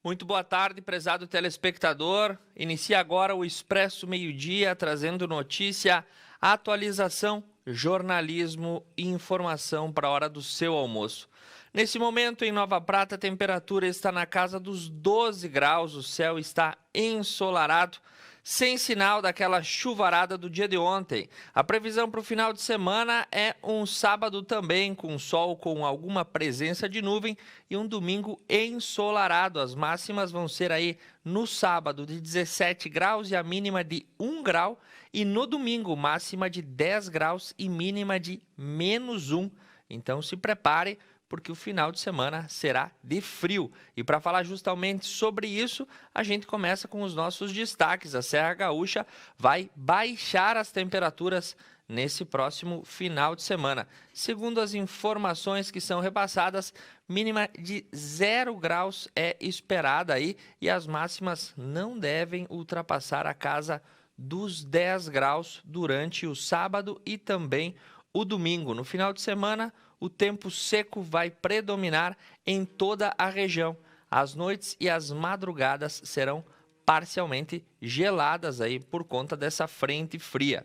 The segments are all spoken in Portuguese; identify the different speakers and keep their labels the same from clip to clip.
Speaker 1: Muito boa tarde, prezado telespectador. Inicia agora o Expresso Meio-Dia, trazendo notícia, atualização, jornalismo e informação para a hora do seu almoço. Nesse momento, em Nova Prata, a temperatura está na casa dos 12 graus, o céu está ensolarado, sem sinal daquela chuvarada do dia de ontem. A previsão para o final de semana é um sábado também com sol, com alguma presença de nuvem, e um domingo ensolarado. As máximas vão ser aí no sábado de 17 graus e a mínima de 1 grau, e no domingo máxima de 10 graus e mínima de -1. Então se prepare, porque o final de semana será de frio. E para falar justamente sobre isso, a gente começa com os nossos destaques. A Serra Gaúcha vai baixar as temperaturas nesse próximo final de semana. Segundo as informações que são repassadas, mínima de 0 graus é esperada aí, e as máximas não devem ultrapassar a casa dos 10 graus durante o sábado e também o domingo. No final de semana, o tempo seco vai predominar em toda a região. As noites e as madrugadas serão parcialmente geladas aí por conta dessa frente fria.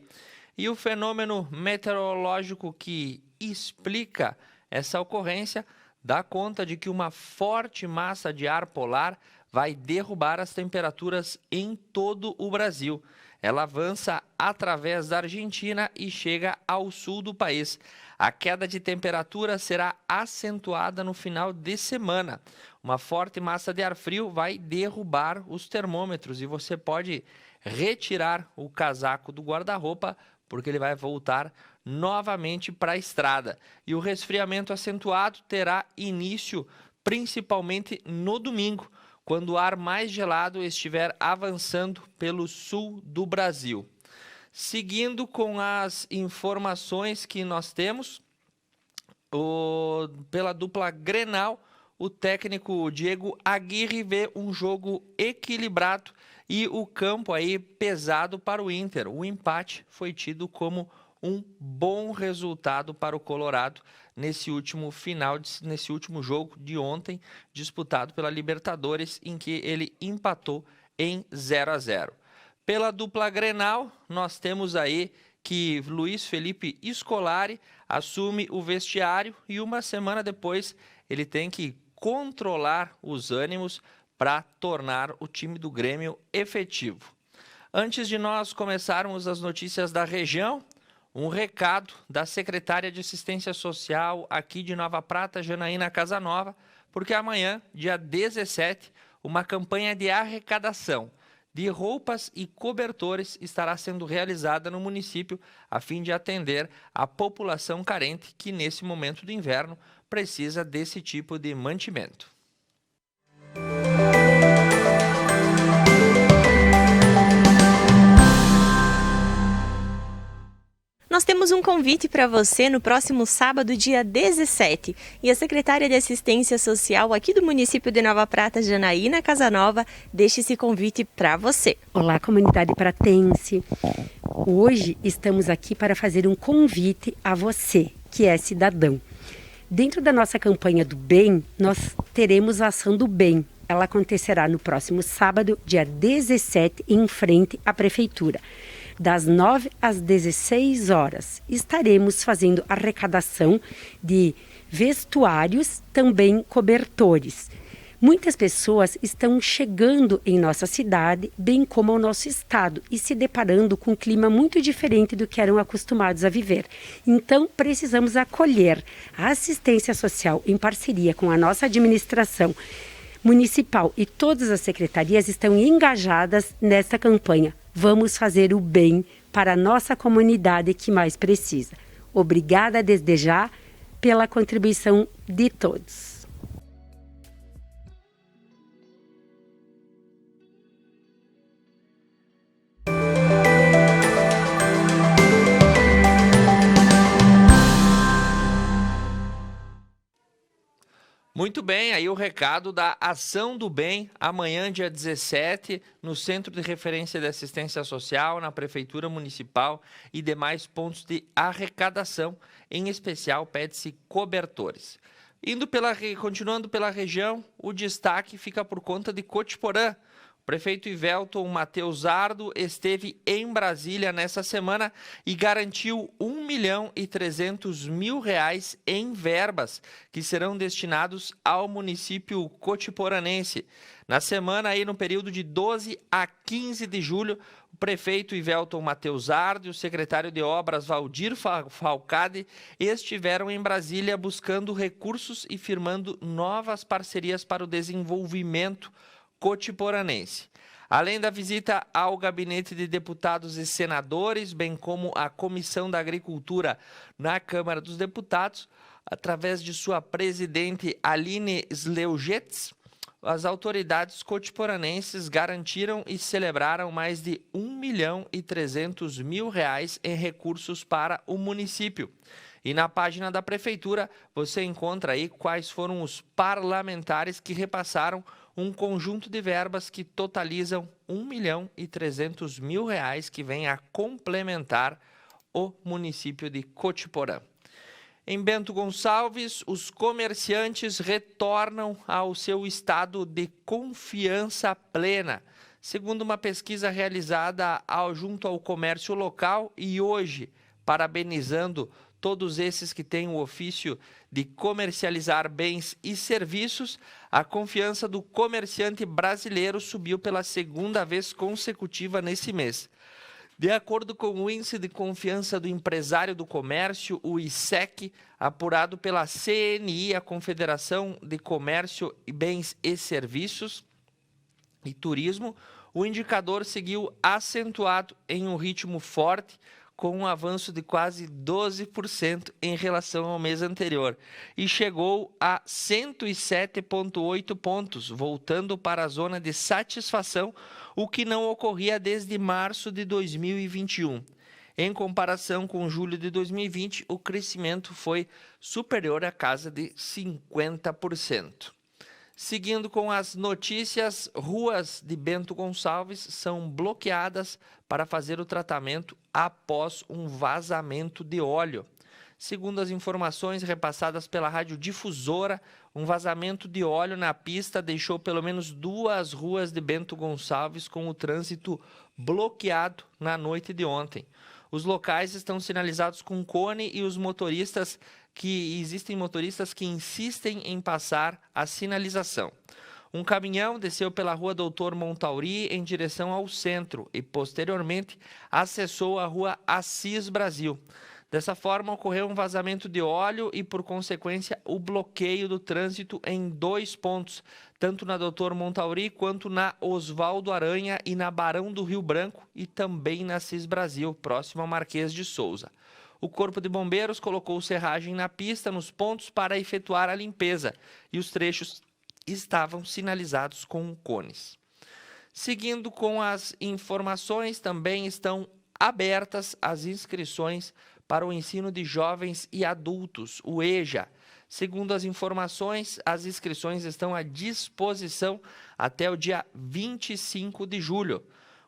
Speaker 1: E o fenômeno meteorológico que explica essa ocorrência dá conta de que uma forte massa de ar polar vai derrubar as temperaturas em todo o Brasil. Ela avança através da Argentina e chega ao sul do país. A queda de temperatura será acentuada no final de semana. Uma forte massa de ar frio vai derrubar os termômetros e você pode retirar o casaco do guarda-roupa, porque ele vai voltar novamente para a estrada. E o resfriamento acentuado terá início principalmente no domingo, quando o ar mais gelado estiver avançando pelo sul do Brasil. Seguindo com as informações que nós temos, pela dupla Grenal, o técnico Diego Aguirre vê um jogo equilibrado e o campo aí pesado para o Inter. O empate foi tido como um bom resultado para o Colorado nesse último jogo de ontem, disputado pela Libertadores, em que ele empatou em 0-0. Pela dupla Grenal, nós temos aí que Luiz Felipe Scolari assume o vestiário e uma semana depois ele tem que controlar os ânimos para tornar o time do Grêmio efetivo. Antes de nós começarmos as notícias da região, um recado da secretária de Assistência Social aqui de Nova Prata, Janaína Casanova, porque amanhã, dia 17, uma campanha de arrecadação de roupas e cobertores estará sendo realizada no município a fim de atender a população carente que, nesse momento do inverno, precisa desse tipo de mantimento.
Speaker 2: Nós temos um convite para você no próximo sábado, dia 17. E a secretária de Assistência Social aqui do município de Nova Prata, Janaína Casanova, deixa esse convite para você.
Speaker 3: Olá, comunidade pratense. Hoje estamos aqui para fazer um convite a você, que é cidadão. Dentro da nossa campanha do bem, nós teremos a ação do bem. Ela acontecerá no próximo sábado, dia 17, em frente à prefeitura. Das 9 às 16 horas, estaremos fazendo arrecadação de vestuários, também cobertores. Muitas pessoas estão chegando em nossa cidade, bem como ao nosso estado, e se deparando com um clima muito diferente do que eram acostumados a viver. Então, precisamos acolher a assistência social em parceria com a nossa administração municipal, e todas as secretarias estão engajadas nessa campanha. Vamos fazer o bem para a nossa comunidade que mais precisa. Obrigada desde já pela contribuição de todos.
Speaker 1: Muito bem, aí o recado da Ação do Bem, amanhã, dia 17, no Centro de Referência de Assistência Social, na Prefeitura Municipal e demais pontos de arrecadação. Em especial, pede-se cobertores. Continuando pela região, o destaque fica por conta de Cotiporã. O prefeito Ivelton Matheus Ardo esteve em Brasília nessa semana e garantiu R$1.300.000 em verbas que serão destinados ao município cotiporanense. Na semana, aí, no período de 12 a 15 de julho, o prefeito Ivelton Matheus Ardo e o secretário de Obras Valdir Falcade estiveram em Brasília buscando recursos e firmando novas parcerias para o desenvolvimento cotiporanense. Além da visita ao gabinete de deputados e senadores, bem como à Comissão da Agricultura na Câmara dos Deputados, através de sua presidente Aline Sleugetz, as autoridades cotiporanenses garantiram e celebraram mais de R$1.300.000 em recursos para o município. E na página da Prefeitura você encontra aí quais foram os parlamentares que repassaram um conjunto de verbas que totalizam R$1.300.000 que vem a complementar o município de Cotiporã. Em Bento Gonçalves, os comerciantes retornam ao seu estado de confiança plena, segundo uma pesquisa realizada junto ao comércio local e hoje, parabenizando todos esses que têm o ofício de comercializar bens e serviços, a confiança do comerciante brasileiro subiu pela segunda vez consecutiva nesse mês. De acordo com o Índice de Confiança do Empresário do Comércio, o ICEC, apurado pela CNI, a Confederação de Comércio e Bens e Serviços e Turismo, o indicador seguiu acentuado em um ritmo forte, com um avanço de quase 12% em relação ao mês anterior e chegou a 107,8 pontos, voltando para a zona de satisfação, o que não ocorria desde março de 2021. Em comparação com julho de 2020, o crescimento foi superior à casa de 50%. Seguindo com as notícias, ruas de Bento Gonçalves são bloqueadas para fazer o tratamento após um vazamento de óleo. Segundo as informações repassadas pela radiodifusora, um vazamento de óleo na pista deixou pelo menos 2 ruas de Bento Gonçalves com o trânsito bloqueado na noite de ontem. Os locais estão sinalizados com cone e existem motoristas que insistem em passar a sinalização. Um caminhão desceu pela rua Doutor Montauri em direção ao centro e, posteriormente, acessou a rua Assis Brasil. Dessa forma, ocorreu um vazamento de óleo e, por consequência, o bloqueio do trânsito em 2 pontos, tanto na Doutor Montauri quanto na Osvaldo Aranha e na Barão do Rio Branco e também na Assis Brasil, próximo ao Marquês de Souza. O Corpo de Bombeiros colocou serragem na pista nos pontos para efetuar a limpeza e os trechos estavam sinalizados com cones. Seguindo com as informações, também estão abertas as inscrições para o ensino de jovens e adultos, o EJA. Segundo as informações, as inscrições estão à disposição até o dia 25 de julho.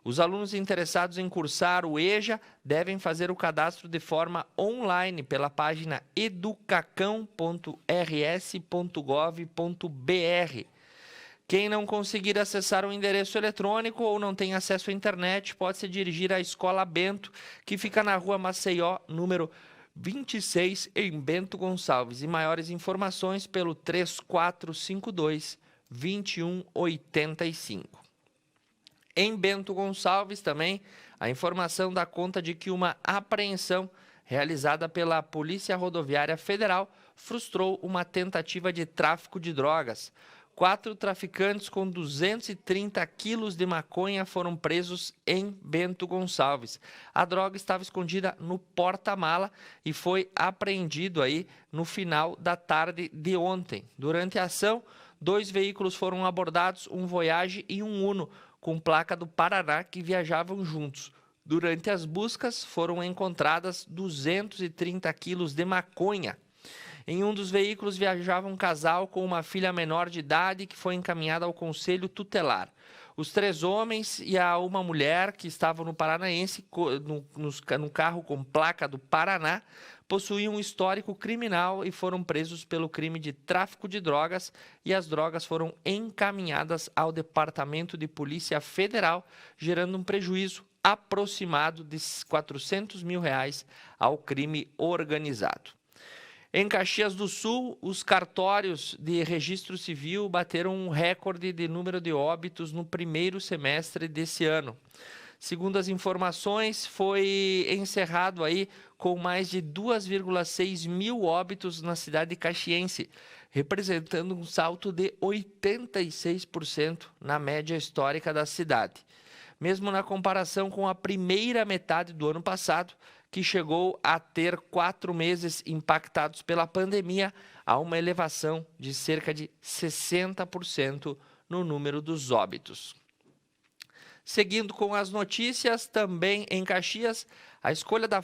Speaker 1: Os alunos interessados em cursar o EJA devem fazer o cadastro de forma online pela página educacão.rs.gov.br. Quem não conseguir acessar o endereço eletrônico ou não tem acesso à internet, pode se dirigir à Escola Bento, que fica na Rua Maceió, número 26, em Bento Gonçalves. E maiores informações pelo 3452-2185. Em Bento Gonçalves também, a informação dá conta de que uma apreensão realizada pela Polícia Rodoviária Federal frustrou uma tentativa de tráfico de drogas. 4 traficantes com 230 quilos de maconha foram presos em Bento Gonçalves. A droga estava escondida no porta-mala e foi apreendido aí no final da tarde de ontem. Durante a ação, 2 veículos foram abordados, um Voyage e um Uno, com placa do Paraná, que viajavam juntos. Durante as buscas, foram encontradas 230 quilos de maconha. Em um dos veículos viajava um casal com uma filha menor de idade que foi encaminhada ao Conselho Tutelar. Os 3 homens e uma mulher que estavam no Paranaense, no carro com placa do Paraná, possuíam um histórico criminal e foram presos pelo crime de tráfico de drogas, e as drogas foram encaminhadas ao Departamento de Polícia Federal, gerando um prejuízo aproximado de R$400 mil ao crime organizado. Em Caxias do Sul, os cartórios de registro civil bateram um recorde de número de óbitos no primeiro semestre desse ano. Segundo as informações, foi encerrado aí com mais de 2,6 mil óbitos na cidade caxiense, representando um salto de 86% na média histórica da cidade. Mesmo na comparação com a primeira metade do ano passado, que chegou a ter 4 meses impactados pela pandemia, há uma elevação de cerca de 60% no número dos óbitos. Seguindo com as notícias, também em Caxias, a escolha da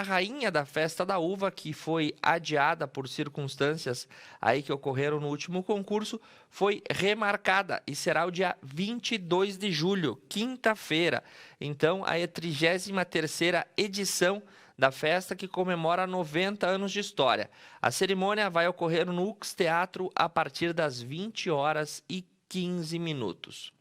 Speaker 1: rainha da festa da uva, que foi adiada por circunstâncias aí que ocorreram no último concurso, foi remarcada e será o dia 22 de julho, quinta-feira. Então, a 33ª edição da festa, que comemora 90 anos de história. A cerimônia vai ocorrer no Ux Teatro a partir das 20h15.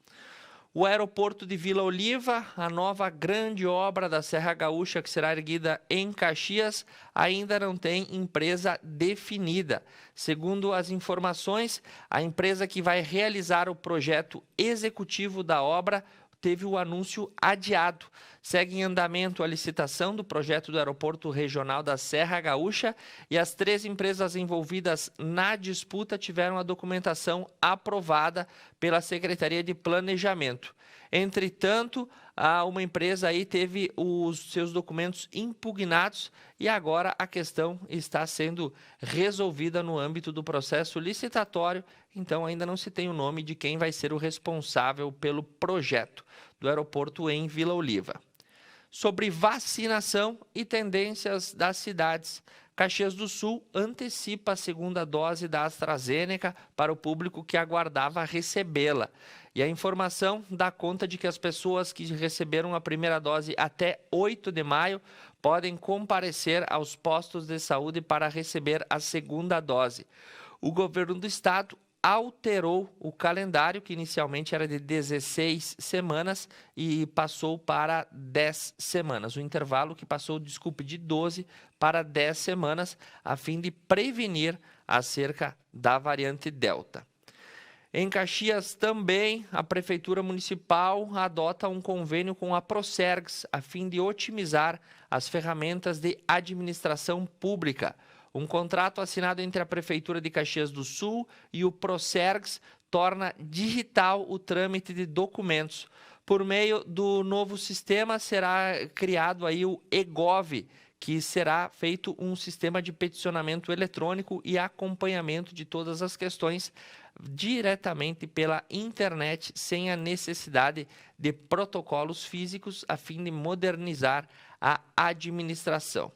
Speaker 1: O aeroporto de Vila Oliva, a nova grande obra da Serra Gaúcha que será erguida em Caxias, ainda não tem empresa definida. Segundo as informações, a empresa que vai realizar o projeto executivo da obra teve o anúncio adiado. Segue em andamento a licitação do projeto do Aeroporto Regional da Serra Gaúcha, e as 3 empresas envolvidas na disputa tiveram a documentação aprovada pela Secretaria de Planejamento. Entretanto, uma empresa aí teve os seus documentos impugnados, e agora a questão está sendo resolvida no âmbito do processo licitatório. Então ainda não se tem o nome de quem vai ser o responsável pelo projeto do aeroporto em Vila Oliva. Sobre vacinação e tendências das cidades, Caxias do Sul antecipa a segunda dose da AstraZeneca para o público que aguardava recebê-la. E a informação dá conta de que as pessoas que receberam a primeira dose até 8 de maio podem comparecer aos postos de saúde para receber a segunda dose. O governo do estado alterou o calendário, que inicialmente era de 16 semanas e passou para 10 semanas. O intervalo que passou, de 12 para 10 semanas, a fim de prevenir acerca da variante Delta. Em Caxias também, a Prefeitura Municipal adota um convênio com a Procergs, a fim de otimizar as ferramentas de administração pública. Um contrato assinado entre a Prefeitura de Caxias do Sul e o Procergs torna digital o trâmite de documentos. Por meio do novo sistema, será criado aí o eGov, que será feito um sistema de peticionamento eletrônico e acompanhamento de todas as questões diretamente pela internet, sem a necessidade de protocolos físicos, a fim de modernizar a administração.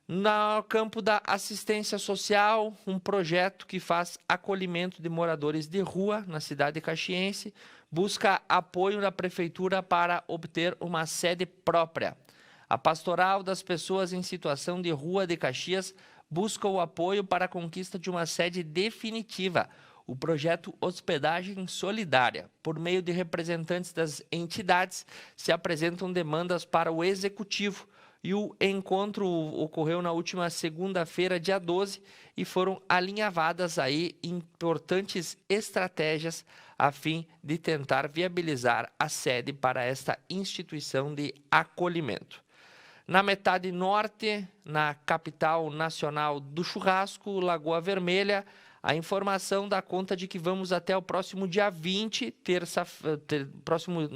Speaker 1: No campo da assistência social, um projeto que faz acolhimento de moradores de rua na cidade caxiense busca apoio da Prefeitura para obter uma sede própria. A Pastoral das Pessoas em Situação de Rua de Caxias busca o apoio para a conquista de uma sede definitiva, o projeto Hospedagem Solidária. Por meio de representantes das entidades, se apresentam demandas para o Executivo, e o encontro ocorreu na última segunda-feira, dia 12, e foram alinhavadas aí importantes estratégias a fim de tentar viabilizar a sede para esta instituição de acolhimento. Na metade norte, na capital nacional do churrasco, Lagoa Vermelha, a informação dá conta de que vamos até o próximo dia 20,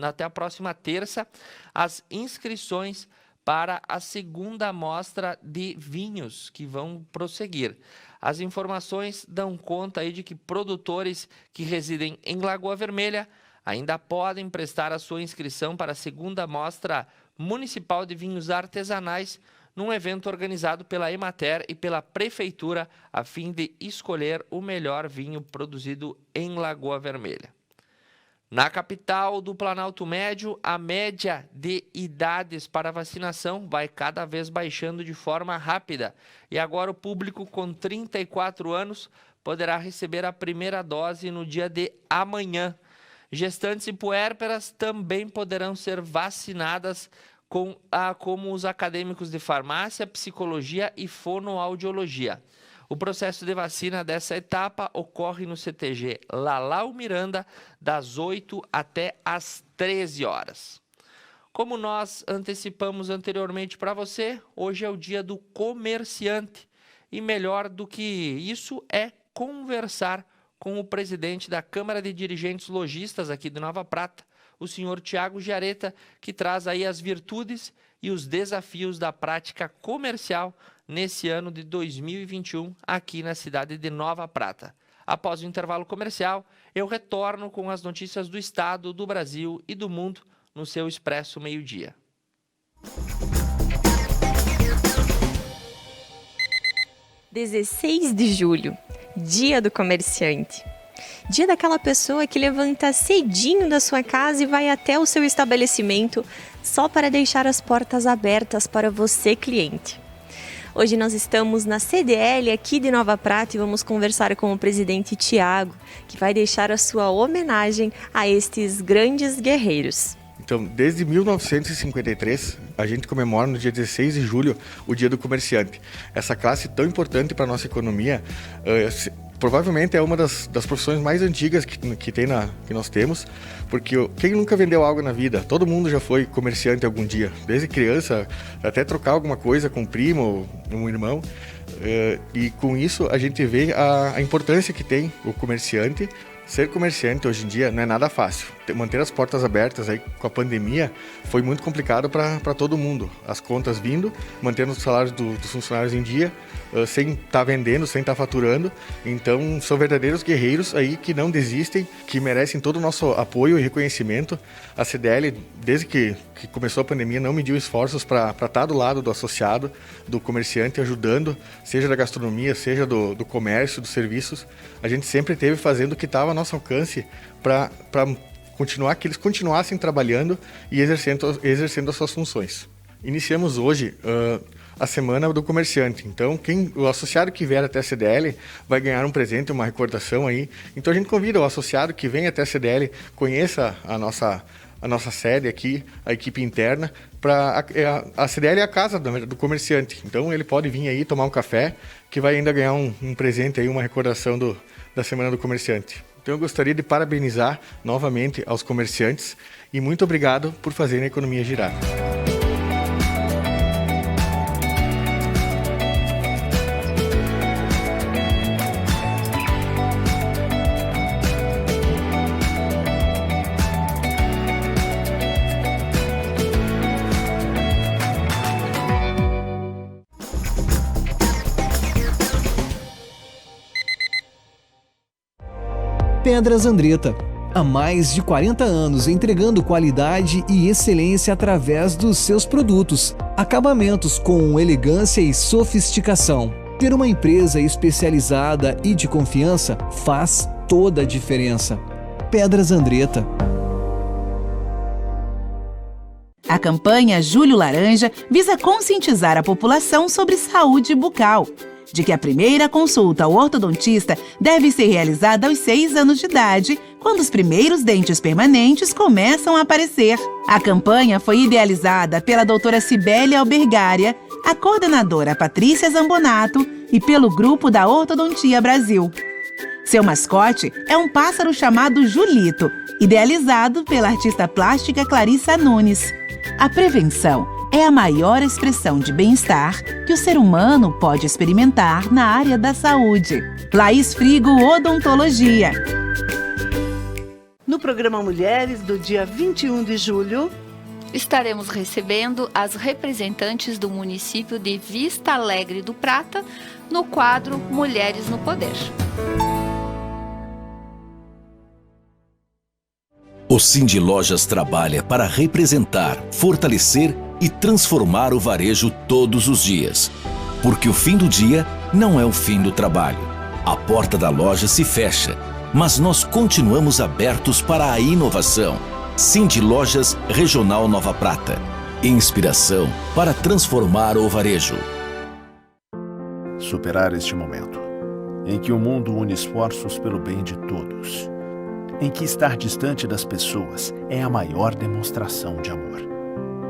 Speaker 1: até a próxima terça, as inscrições para a segunda mostra de vinhos que vão prosseguir. As informações dão conta aí de que produtores que residem em Lagoa Vermelha ainda podem prestar a sua inscrição para a segunda mostra municipal de vinhos artesanais, num evento organizado pela Emater e pela Prefeitura, a fim de escolher o melhor vinho produzido em Lagoa Vermelha. Na capital do Planalto Médio, a média de idades para vacinação vai cada vez baixando de forma rápida. E agora o público com 34 anos poderá receber a primeira dose no dia de amanhã. Gestantes e puérperas também poderão ser vacinadas como os acadêmicos de farmácia, psicologia e fonoaudiologia. O processo de vacina dessa etapa ocorre no CTG Lalau Miranda, das 8 até as 13 horas. Como nós antecipamos anteriormente para você, hoje é o dia do comerciante. E melhor do que isso é conversar com o presidente da Câmara de Dirigentes Lojistas aqui de Nova Prata, o senhor Tiago Giareta, que traz aí as virtudes e os desafios da prática comercial nesse ano de 2021 aqui na cidade de Nova Prata. Após o intervalo comercial, eu retorno com as notícias do estado, do Brasil e do mundo no seu Expresso Meio-Dia.
Speaker 2: – 16 de julho, Dia do Comerciante. Dia daquela pessoa que levanta cedinho da sua casa e vai até o seu estabelecimento só para deixar as portas abertas para você, cliente. Hoje nós estamos na CDL aqui de Nova Prata e vamos conversar com o presidente Tiago, que vai deixar a sua homenagem a estes grandes guerreiros.
Speaker 4: Então, desde 1953, a gente comemora no dia 16 de julho o Dia do Comerciante. Essa classe tão importante para a nossa economia, provavelmente é uma das profissões mais antigas que nós temos, porque quem nunca vendeu algo na vida? Todo mundo já foi comerciante algum dia, desde criança, até trocar alguma coisa com um primo ou um irmão. E com isso a gente vê a importância que tem o comerciante. Ser comerciante hoje em dia não é nada fácil. Manter as portas abertas aí com a pandemia foi muito complicado para todo mundo. As contas vindo, mantendo os salários dos funcionários em dia, sem estar vendendo, sem estar faturando. Então, são verdadeiros guerreiros aí que não desistem, que merecem todo o nosso apoio e reconhecimento. A CDL, desde que começou a pandemia, não mediu esforços para estar do lado do associado, do comerciante, ajudando, seja da gastronomia, seja do comércio, dos serviços. A gente sempre esteve fazendo o que estava ao nosso alcance para que eles continuassem trabalhando e exercendo as suas funções. Iniciamos hoje a Semana do Comerciante. Então, o associado que vier até a CDL vai ganhar um presente, uma recordação aí. Então, a gente convida o associado que vem até a CDL, conheça a nossa sede aqui, a equipe interna, a CDL é a casa do comerciante. Então, ele pode vir aí tomar um café, que vai ainda ganhar um presente aí, uma recordação da Semana do Comerciante. Então, eu gostaria de parabenizar novamente aos comerciantes e muito obrigado por fazerem a economia girar.
Speaker 5: Pedras Andretta, há mais de 40 anos entregando qualidade e excelência através dos seus produtos, acabamentos com elegância e sofisticação. Ter uma empresa especializada e de confiança faz toda a diferença. Pedras Andretta.
Speaker 6: A campanha Julho Laranja visa conscientizar a população sobre saúde bucal, de que a primeira consulta ao ortodontista deve ser realizada aos 6 anos de idade, quando os primeiros dentes permanentes começam a aparecer. A campanha foi idealizada pela doutora Cibele Albergária, a coordenadora Patrícia Zambonato e pelo Grupo da Ortodontia Brasil. Seu mascote é um pássaro chamado Julito, idealizado pela artista plástica Clarissa Nunes. A prevenção é a maior expressão de bem-estar que o ser humano pode experimentar na área da saúde. Laís Frigo Odontologia.
Speaker 7: No programa Mulheres do dia 21 de julho,
Speaker 8: estaremos recebendo as representantes do município de Vista Alegre do Prata no quadro Mulheres no Poder.
Speaker 9: O Cindy Lojas trabalha para representar, fortalecer e transformar o varejo todos os dias. Porque o fim do dia não é o fim do trabalho. A porta da loja se fecha, mas nós continuamos abertos para a inovação. Cindy Lojas Regional Nova Prata. Inspiração para transformar o varejo.
Speaker 10: Superar este momento, em que o mundo une esforços pelo bem de todos, em que estar distante das pessoas é a maior demonstração de amor,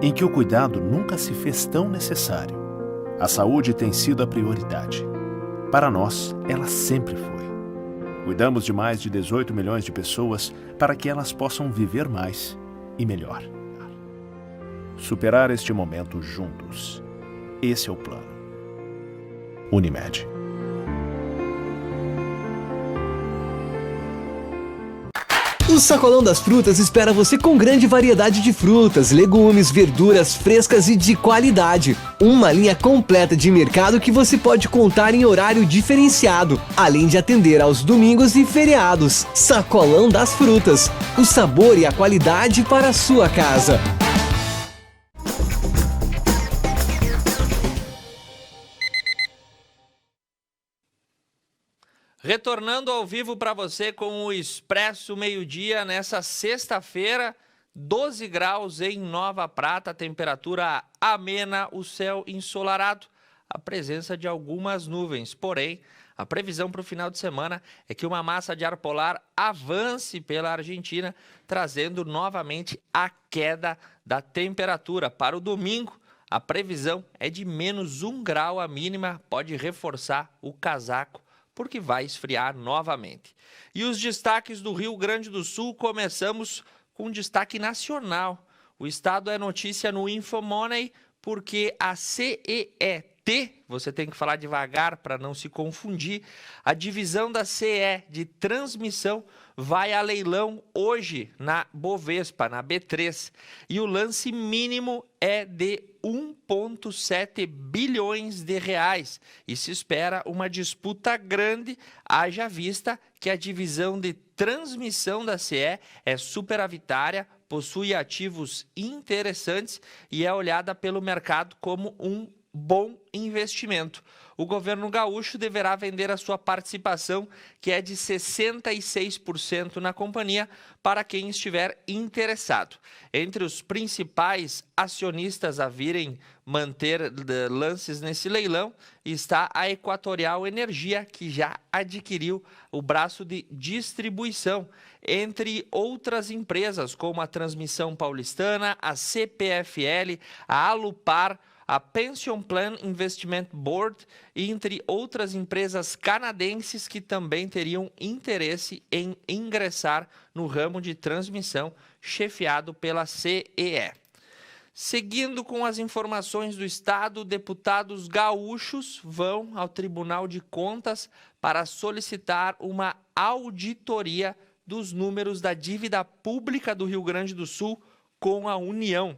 Speaker 10: em que o cuidado nunca se fez tão necessário. A saúde tem sido a prioridade. Para nós, ela sempre foi. Cuidamos de mais de 18 milhões de pessoas para que elas possam viver mais e melhor. Superar este momento juntos. Esse é o plano. Unimed.
Speaker 5: O Sacolão das Frutas espera você com grande variedade de frutas, legumes, verduras frescas e de qualidade. Uma linha completa de mercado que você pode contar em horário diferenciado, além de atender aos domingos e feriados. Sacolão das Frutas. O sabor e a qualidade para a sua casa.
Speaker 1: Retornando ao vivo para você com o Expresso Meio-Dia nessa sexta-feira, 12 graus em Nova Prata, temperatura amena, o céu ensolarado, a presença de algumas nuvens. Porém, a previsão para o final de semana é que uma massa de ar polar avance pela Argentina, trazendo novamente a queda da temperatura. Para o domingo, a previsão é de menos 1 grau a mínima, pode reforçar o casaco, porque vai esfriar novamente. E os destaques do Rio Grande do Sul, começamos com destaque nacional. O estado é notícia no Infomoney, porque a CET, você tem que falar devagar para não se confundir, a divisão da CE de transmissão vai a leilão hoje na Bovespa, na B3, e o lance mínimo é de 1,7 bilhões de reais e se espera uma disputa grande, haja vista que a divisão de transmissão da CE é superavitária, possui ativos interessantes e é olhada pelo mercado como um bom investimento. O governo gaúcho deverá vender a sua participação, que é de 66% na companhia, para quem estiver interessado. Entre os principais acionistas a virem manter lances nesse leilão está a Equatorial Energia, que já adquiriu o braço de distribuição, entre outras empresas como a Transmissão Paulistana, a CPFL, a Alupar, a Pension Plan Investment Board, entre outras empresas canadenses que também teriam interesse em ingressar no ramo de transmissão, chefiado pela CEE. Seguindo com as informações do Estado, deputados gaúchos vão ao Tribunal de Contas para solicitar uma auditoria dos números da dívida pública do Rio Grande do Sul com a União.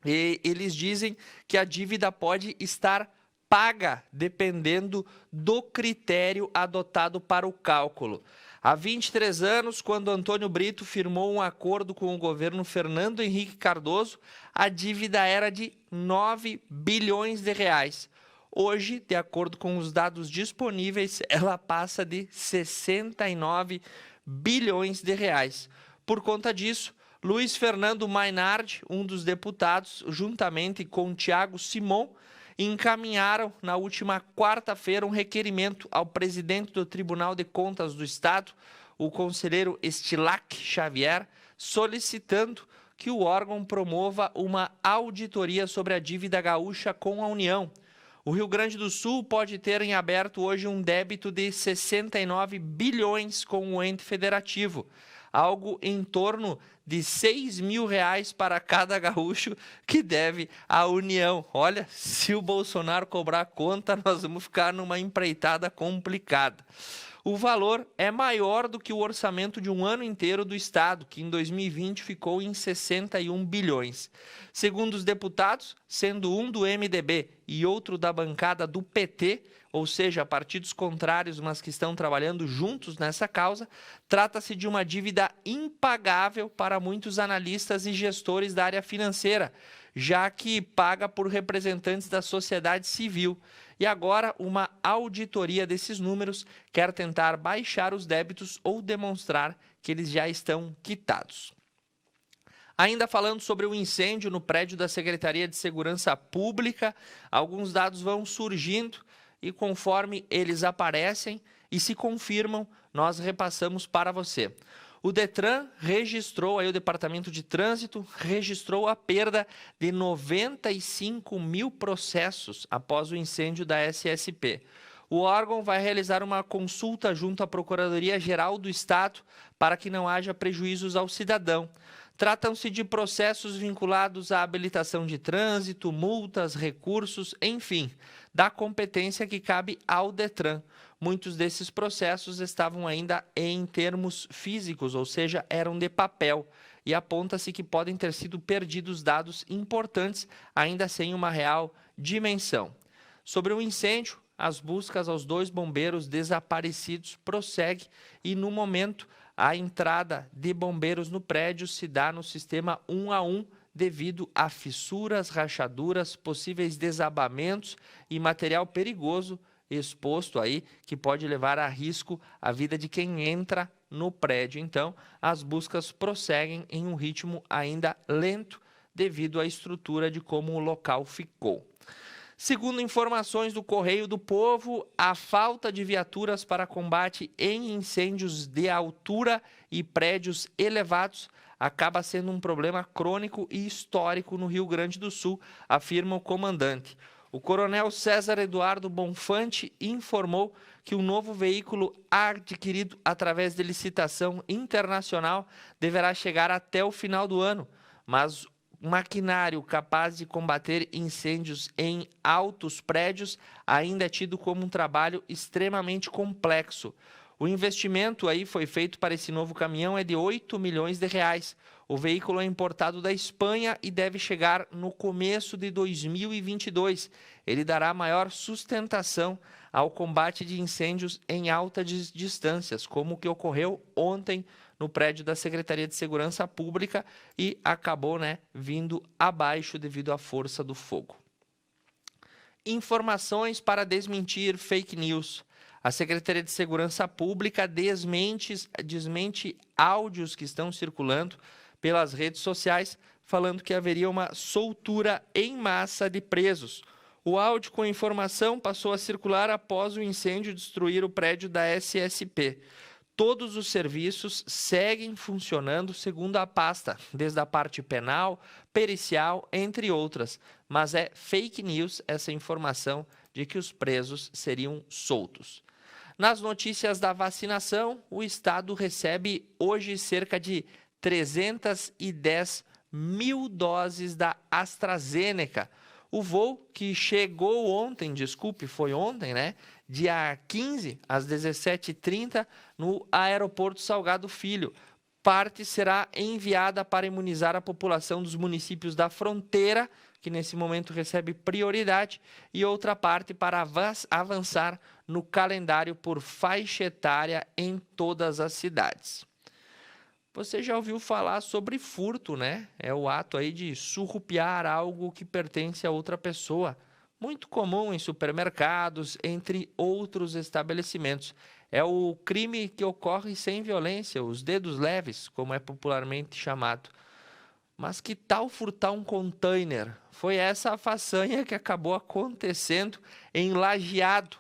Speaker 1: E eles dizem que a dívida pode estar paga dependendo do critério adotado para o cálculo. Há 23 anos, quando Antônio Brito firmou um acordo com o governo Fernando Henrique Cardoso, a dívida era de 9 bilhões de reais. Hoje, de acordo com os dados disponíveis, ela passa de 69 bilhões de reais. Por conta disso, Luiz Fernando Mainardi, um dos deputados, juntamente com Tiago Simon, encaminharam na última quarta-feira um requerimento ao presidente do Tribunal de Contas do Estado, o conselheiro Estilac Xavier, solicitando que o órgão promova uma auditoria sobre a dívida gaúcha com a União. O Rio Grande do Sul pode ter em aberto hoje um débito de 69 bilhões com o ente federativo, algo em torno de R$6.000 para cada gaúcho que deve à União. Olha, se o Bolsonaro cobrar conta, nós vamos ficar numa empreitada complicada. O valor é maior do que o orçamento de um ano inteiro do Estado, que em 2020 ficou em 61 bilhões. Segundo os deputados, sendo um do MDB e outro da bancada do PT, ou seja, partidos contrários, mas que estão trabalhando juntos nessa causa, trata-se de uma dívida impagável para muitos analistas e gestores da área financeira, já que paga por representantes da sociedade civil. E agora, uma auditoria desses números quer tentar baixar os débitos ou demonstrar que eles já estão quitados. Ainda falando sobre o incêndio no prédio da Secretaria de Segurança Pública, alguns dados vão surgindo e conforme eles aparecem e se confirmam, nós repassamos para você. O Detran registrou, aí o Departamento de Trânsito, registrou a perda de 95 mil processos após o incêndio da SSP. O órgão vai realizar uma consulta junto à Procuradoria-Geral do Estado para que não haja prejuízos ao cidadão. Tratam-se de processos vinculados à habilitação de trânsito, multas, recursos, enfim, da competência que cabe ao Detran. Muitos desses processos estavam ainda em termos físicos, ou seja, eram de papel, e aponta-se que podem ter sido perdidos dados importantes, ainda sem uma real dimensão. Sobre o incêndio, as buscas aos 2 bombeiros desaparecidos prosseguem e, no momento, a entrada de bombeiros no prédio se dá no sistema 1 a 1 devido a fissuras, rachaduras, possíveis desabamentos e material perigoso exposto aí que pode levar a risco a vida de quem entra no prédio. Então, as buscas prosseguem em um ritmo ainda lento devido à estrutura de como o local ficou. Segundo informações do Correio do Povo, a falta de viaturas para combate em incêndios de altura e prédios elevados acaba sendo um problema crônico e histórico no Rio Grande do Sul, afirma o comandante. O coronel César Eduardo Bonfante informou que o novo veículo adquirido através de licitação internacional deverá chegar até o final do ano, mas maquinário capaz de combater incêndios em altos prédios ainda é tido como um trabalho extremamente complexo. O investimento aí foi feito para esse novo caminhão é de 8 milhões de reais. O veículo é importado da Espanha e deve chegar no começo de 2022. Ele dará maior sustentação ao combate de incêndios em altas distâncias, como o que ocorreu ontem no prédio da Secretaria de Segurança Pública e acabou, vindo abaixo devido à força do fogo. Informações para desmentir fake news. A Secretaria de Segurança Pública desmente áudios que estão circulando pelas redes sociais, falando que haveria uma soltura em massa de presos. O áudio com a informação passou a circular após o incêndio destruir o prédio da SSP. Todos os serviços seguem funcionando segundo a pasta, desde a parte penal, pericial, entre outras. Mas é fake news essa informação de que os presos seriam soltos. Nas notícias da vacinação, o Estado recebe hoje cerca de 310 mil doses da AstraZeneca. O voo que chegou ontem, foi ontem, dia 15, às 17h30, no aeroporto Salgado Filho. Parte será enviada para imunizar a população dos municípios da fronteira, que nesse momento recebe prioridade, e outra parte para avançar no calendário por faixa etária em todas as cidades. Você já ouviu falar sobre furto, É o ato aí de surrupiar algo que pertence a outra pessoa. Muito comum em supermercados, entre outros estabelecimentos. É o crime que ocorre sem violência, os dedos leves, como é popularmente chamado. Mas que tal furtar um container? Foi essa a façanha que acabou acontecendo em Lajeado.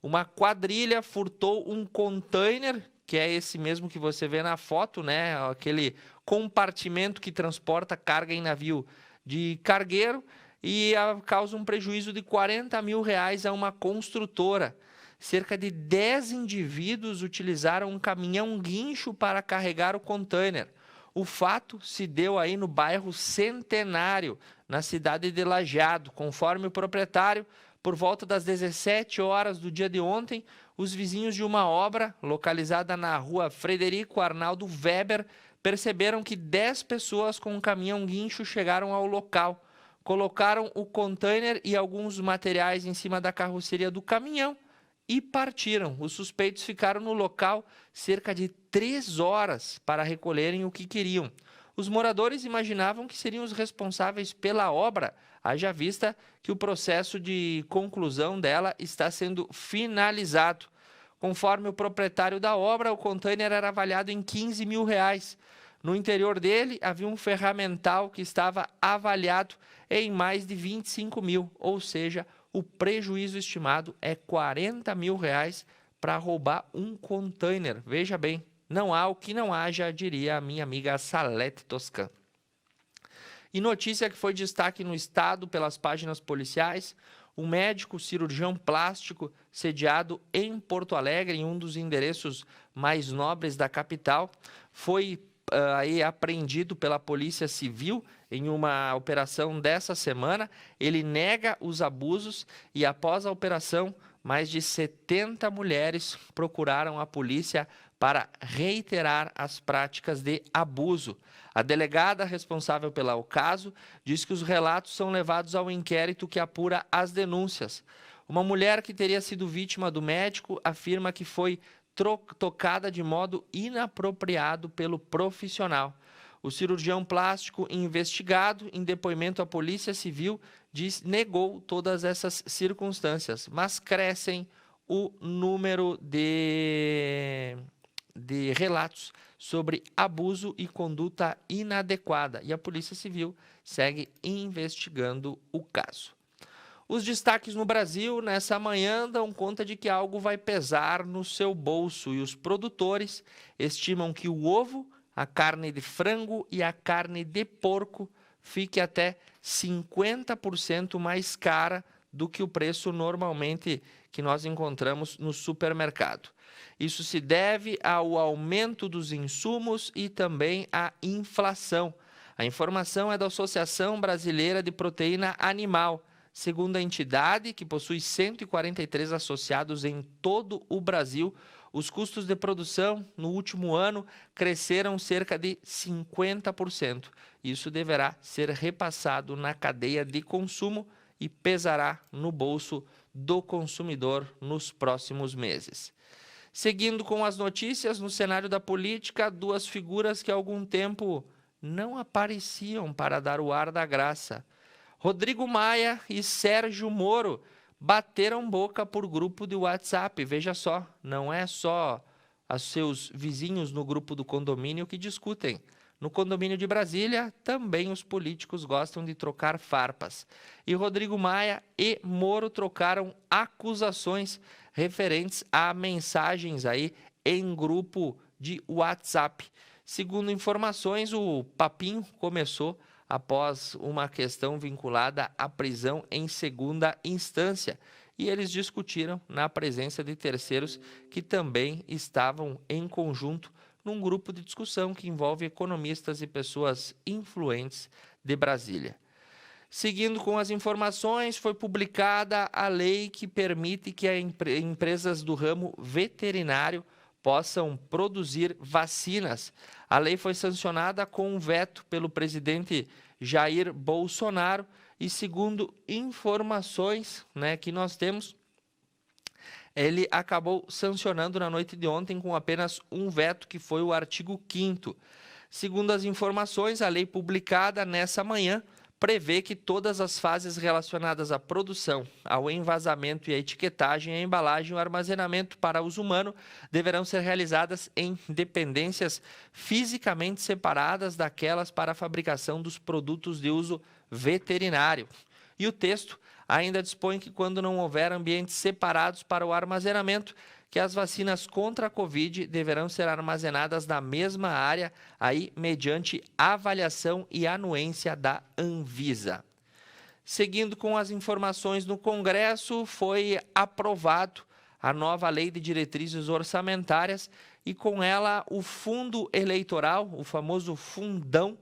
Speaker 1: Uma quadrilha furtou um container, que é esse mesmo que você vê na foto, Aquele compartimento que transporta carga em navio de cargueiro e causa um prejuízo de 40 mil reais a uma construtora. Cerca de 10 indivíduos utilizaram um caminhão guincho para carregar o container. O fato se deu aí no bairro Centenário, na cidade de Lajeado. Conforme o proprietário, por volta das 17 horas do dia de ontem, os vizinhos de uma obra, localizada na rua Frederico Arnaldo Weber, perceberam que 10 pessoas com um caminhão guincho chegaram ao local. Colocaram o container e alguns materiais em cima da carroceria do caminhão e partiram. Os suspeitos ficaram no local cerca de 3 horas para recolherem o que queriam. Os moradores imaginavam que seriam os responsáveis pela obra, haja vista que o processo de conclusão dela está sendo finalizado. Conforme o proprietário da obra, o container era avaliado em R$15 mil. No interior dele havia um ferramental que estava avaliado em mais de 25 mil, ou seja, o prejuízo estimado é R$40 mil para roubar um container. Veja bem, não há o que não haja, diria a minha amiga Salete Toscan. E notícia que foi destaque no estado pelas páginas policiais, um médico cirurgião plástico sediado em Porto Alegre, em um dos endereços mais nobres da capital, foi apreendido pela Polícia Civil em uma operação dessa semana. Ele nega os abusos e, após a operação, mais de 70 mulheres procuraram a polícia para reiterar as práticas de abuso. A delegada responsável pelo caso diz que os relatos são levados ao inquérito que apura as denúncias. Uma mulher que teria sido vítima do médico afirma que foi tocada de modo inapropriado pelo profissional. O cirurgião plástico investigado em depoimento à Polícia Civil negou todas essas circunstâncias, mas crescem o número de relatos sobre abuso e conduta inadequada, e a Polícia Civil segue investigando o caso. Os destaques no Brasil nessa manhã dão conta de que algo vai pesar no seu bolso e os produtores estimam que o ovo, a carne de frango e a carne de porco fique até 50% mais cara do que o preço normalmente que nós encontramos no supermercado. Isso se deve ao aumento dos insumos e também à inflação. A informação é da Associação Brasileira de Proteína Animal. Segundo a entidade, que possui 143 associados em todo o Brasil, os custos de produção no último ano cresceram cerca de 50%. Isso deverá ser repassado na cadeia de consumo e pesará no bolso do consumidor nos próximos meses. Seguindo com as notícias, no cenário da política, duas figuras que há algum tempo não apareciam para dar o ar da graça. Rodrigo Maia e Sérgio Moro bateram boca por grupo de WhatsApp. Veja só, não é só os seus vizinhos no grupo do condomínio que discutem. No condomínio de Brasília, também os políticos gostam de trocar farpas. E Rodrigo Maia e Moro trocaram acusações referentes a mensagens aí em grupo de WhatsApp. Segundo informações, o papinho começou após uma questão vinculada à prisão em segunda instância. E eles discutiram na presença de terceiros que também estavam em conjunto num grupo de discussão que envolve economistas e pessoas influentes de Brasília. Seguindo com as informações, foi publicada a lei que permite que empresas do ramo veterinário possam produzir vacinas. A lei foi sancionada com um veto pelo presidente Jair Bolsonaro e, segundo informações que nós temos, ele acabou sancionando na noite de ontem com apenas um veto, que foi o artigo 5º. Segundo as informações, a lei publicada nessa manhã prevê que todas as fases relacionadas à produção, ao envasamento e à etiquetagem, à embalagem e ao armazenamento para uso humano deverão ser realizadas em dependências fisicamente separadas daquelas para a fabricação dos produtos de uso veterinário. E o texto ainda dispõe que, quando não houver ambientes separados para o armazenamento, que as vacinas contra a Covid deverão ser armazenadas na mesma área, aí mediante avaliação e anuência da Anvisa. Seguindo com as informações no Congresso, foi aprovado a nova Lei de Diretrizes Orçamentárias e, com ela, o fundo eleitoral, o famoso fundão,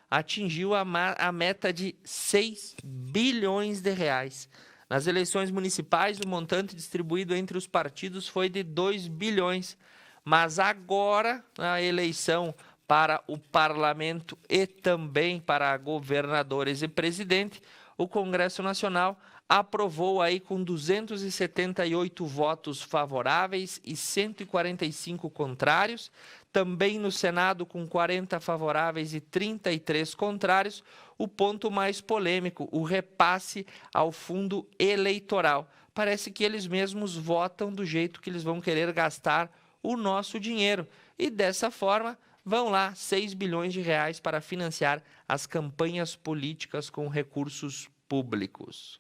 Speaker 1: atingiu a meta de 6 bilhões de reais. Nas eleições municipais, o montante distribuído entre os partidos foi de 2 bilhões, mas agora, na eleição para o parlamento e também para governadores e presidente, o Congresso Nacional aprovou aí com 278 votos favoráveis e 145 contrários. Também no Senado, com 40 favoráveis e 33 contrários, o ponto mais polêmico, o repasse ao fundo eleitoral. Parece que eles mesmos votam do jeito que eles vão querer gastar o nosso dinheiro. E dessa forma, vão lá 6 bilhões de reais para financiar as campanhas políticas com recursos públicos.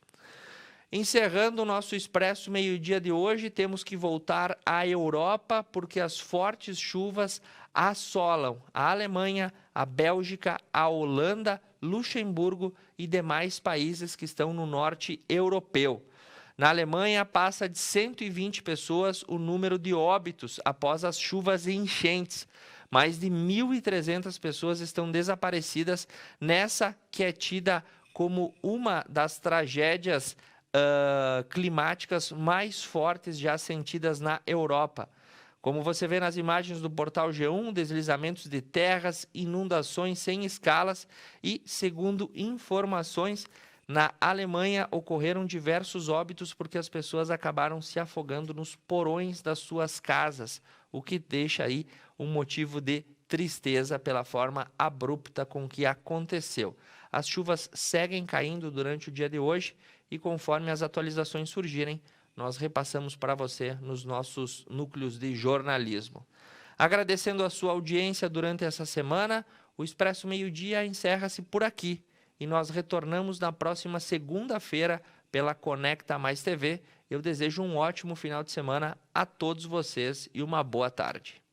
Speaker 1: Encerrando o nosso Expresso Meio-Dia de hoje, temos que voltar à Europa porque as fortes chuvas assolam a Alemanha, a Bélgica, a Holanda, Luxemburgo e demais países que estão no norte europeu. Na Alemanha, passa de 120 pessoas o número de óbitos após as chuvas e enchentes. Mais de 1.300 pessoas estão desaparecidas nessa que é tida como uma das tragédias climáticas mais fortes já sentidas na Europa. Como você vê nas imagens do portal G1, deslizamentos de terras, inundações sem escalas e, segundo informações, na Alemanha ocorreram diversos óbitos porque as pessoas acabaram se afogando nos porões das suas casas, o que deixa aí um motivo de tristeza pela forma abrupta com que aconteceu. As chuvas seguem caindo durante o dia de hoje e conforme as atualizações surgirem, nós repassamos para você nos nossos núcleos de jornalismo. Agradecendo a sua audiência durante essa semana, o Expresso Meio-Dia encerra-se por aqui e nós retornamos na próxima segunda-feira pela Conecta Mais TV. Eu desejo um ótimo final de semana a todos vocês e uma boa tarde.